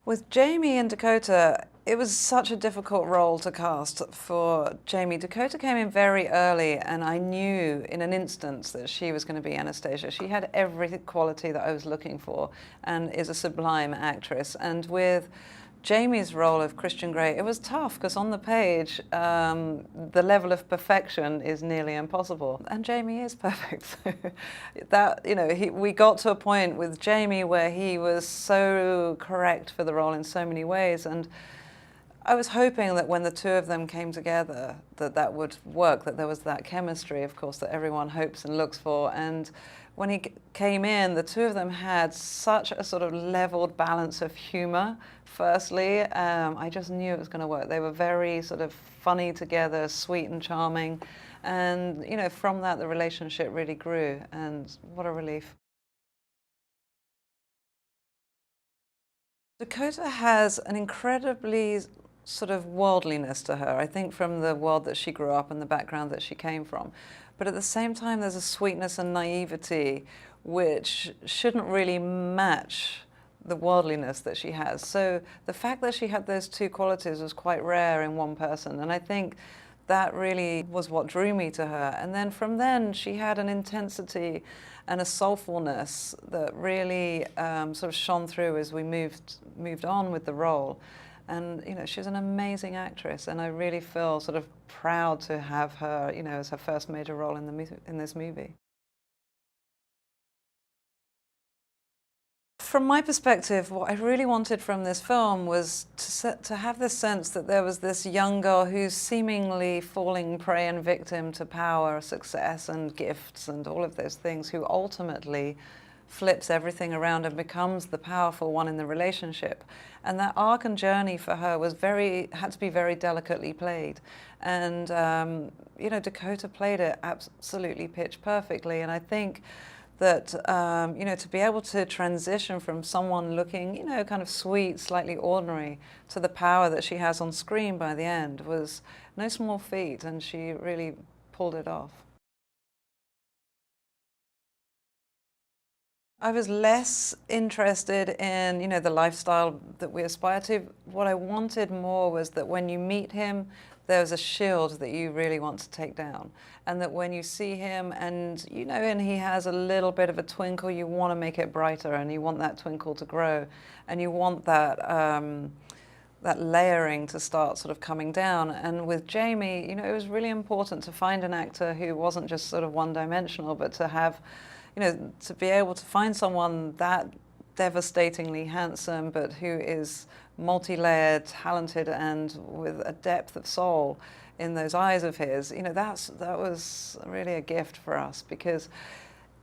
With Jamie and Dakota, it was such a difficult role to cast for Jamie. Dakota came in very early, and I knew in an instant that she was going to be Anastasia. She had every quality that I was looking for and is a sublime actress. And with Jamie's role of Christian Grey, it was tough because on the page, the level of perfection is nearly impossible. And Jamie is perfect. That, we got to a point with Jamie where he was so correct for the role in so many ways. And I was hoping that when the two of them came together, that would work, that there was that chemistry, of course, that everyone hopes and looks for. And when he came in, the two of them had such a sort of leveled balance of humor, firstly. I just knew it was going to work. They were very sort of funny together, sweet and charming. And, from that, the relationship really grew. And what a relief. Dakota has an incredibly sort of worldliness to her, I think, from the world that she grew up and the background that she came from. But at the same time, there's a sweetness and naivety which shouldn't really match the worldliness that she has. So the fact that she had those two qualities was quite rare in one person. And I think that really was what drew me to her. And then from then, she had an intensity and a soulfulness that really sort of shone through as we moved on with the role. And she's an amazing actress, and I really feel sort of proud to have her, as her first major role in this movie. From my perspective, what I really wanted from this film was to have this sense that there was this young girl who's seemingly falling prey and victim to power, success, and gifts, and all of those things, who ultimately flips everything around and becomes the powerful one in the relationship. And that arc and journey for her had to be very delicately played. And, Dakota played it absolutely pitch perfectly. And I think that, to be able to transition from someone looking, kind of sweet, slightly ordinary, to the power that she has on screen by the end was no small feat, and she really pulled it off. I was less interested in, the lifestyle that we aspire to. What I wanted more was that when you meet him, there's a shield that you really want to take down. And that when you see him and, and he has a little bit of a twinkle, you want to make it brighter, and you want that twinkle to grow. And you want that, that layering to start sort of coming down. And with Jamie, it was really important to find an actor who wasn't just sort of one-dimensional, but to have, to be able to find someone that devastatingly handsome, but who is multi-layered, talented, and with a depth of soul in those eyes of his, that was really a gift for us, because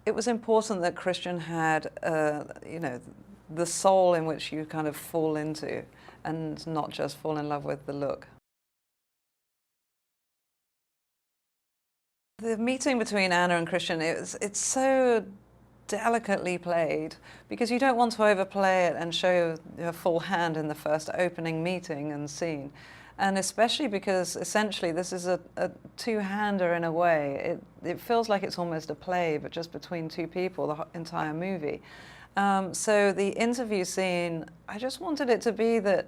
it was important that Christian had, the soul in which you kind of fall into, and not just fall in love with the look. The meeting between Anna and Christian, it's so delicately played, because you don't want to overplay it and show your full hand in the first opening meeting and scene. And especially because essentially this is a two-hander in a way. It feels like it's almost a play, but just between two people, the entire movie. So the interview scene, I just wanted it to be that,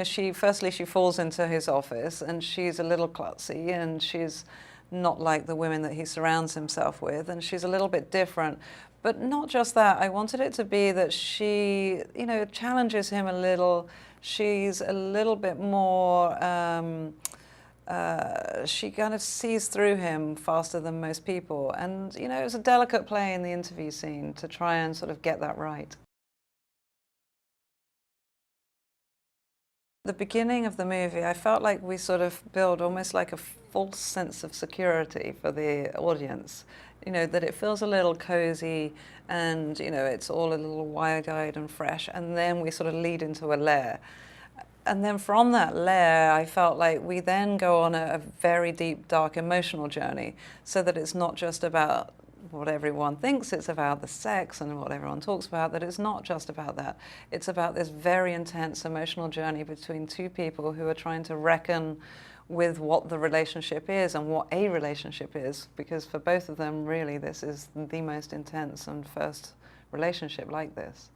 she falls into his office and she's a little klutzy, and she's not like the women that he surrounds himself with, and she's a little bit different. But not just that, I wanted it to be that she, challenges him a little. She's a little bit more, she kind of sees through him faster than most people. And, it was a delicate play in the interview scene to try and sort of get that right. The beginning of the movie, I felt like we sort of build almost like a false sense of security for the audience. That it feels a little cozy, and, it's all a little wide-eyed and fresh, and then we sort of lead into a lair. And then from that lair, I felt like we then go on a very deep, dark, emotional journey, so that it's not just about what everyone thinks it's about, the sex and what everyone talks about, that it's not just about that. It's about this very intense emotional journey between two people who are trying to reckon with what the relationship is and what a relationship is, because for both of them, really, this is the most intense and first relationship like this.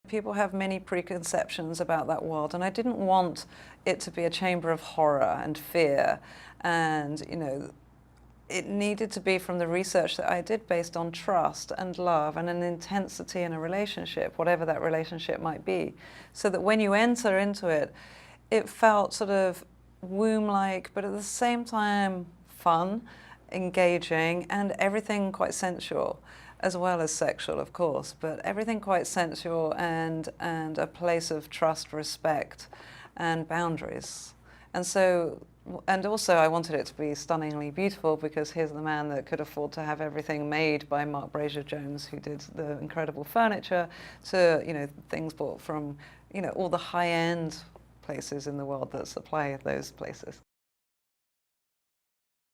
People have many preconceptions about that world, and I didn't want it to be a chamber of horror and fear. And, you know, it needed to be from the research that I did based on trust and love and an intensity in a relationship, whatever that relationship might be. So that when you enter into it, it felt sort of womb-like, but at the same time fun, engaging, and everything quite sensual, as well as sexual, of course, but everything quite sensual and a place of trust, respect, and boundaries. And so, and also I wanted it to be stunningly beautiful, because here's the man that could afford to have everything made by Mark Brazier Jones, who did the incredible furniture, to, you know, things bought from, you know, all the high-end places in the world that supply those places.